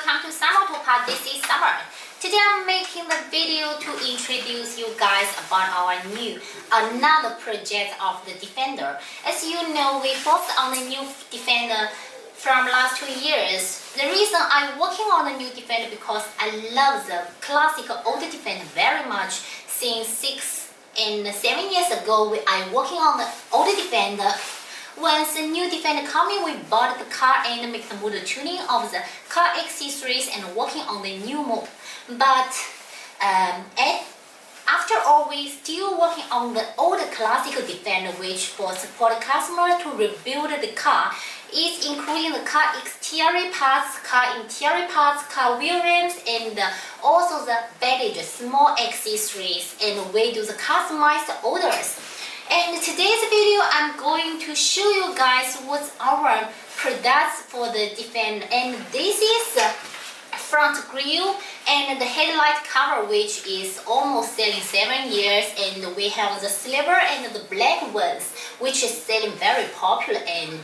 welcome to Summer Topa. This is Summer. Today I'm making the video to introduce you guys about our another project of the Defender. As you know, we focused on the new Defender from last 2 years. The reason I'm working on the new Defender because I love the classical old Defender very much. Since 6 and 7 years ago, I'm working on the old Defender. Once the new Defender coming, we bought the car and make the motor tuning of the car accessories and working on the new mode. But after all, we still working on the old classical Defender, which for support customers to rebuild the car. It's including the car exterior parts, car interior parts, car wheel rims, and also the baggage, small accessories, and we do the customized orders. And today's video, I'm going to show you guys what's our products for the Defender. And this is the front grille and the headlight cover, which is almost selling 7 years. And we have the silver and the black ones, which is selling very popular and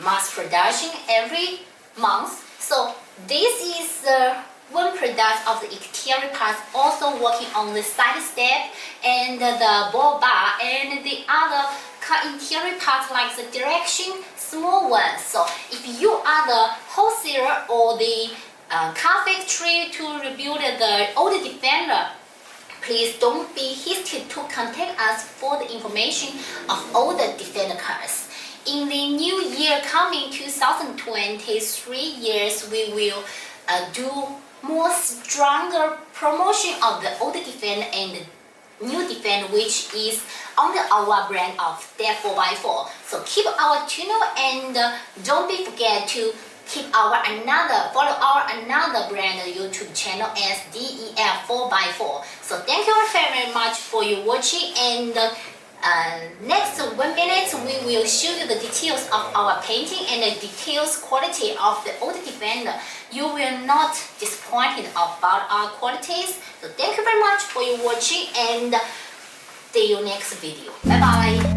mass production every month. So this is one product of the exterior parts, also working on the side step and the ball bar, and the other car interior parts like the direction, small ones. So if you are the wholesaler or the car factory to rebuild the old Defender, please don't be hesitant to contact us for the information of all the Defender cars. In the new year coming 2023 years, we will do more stronger promotion of the old Defender and the new Defender, which is under our brand of DEF 4x4. So keep our channel and don't be forget to follow our another brand YouTube channel as DEF 4x4. So thank you very much for your watching, and next 1 minute we will show you the details of our painting and the details quality of the old Defender. You will not disappointed about our qualities. So thank you very much for your watching, and see you next video. Bye bye.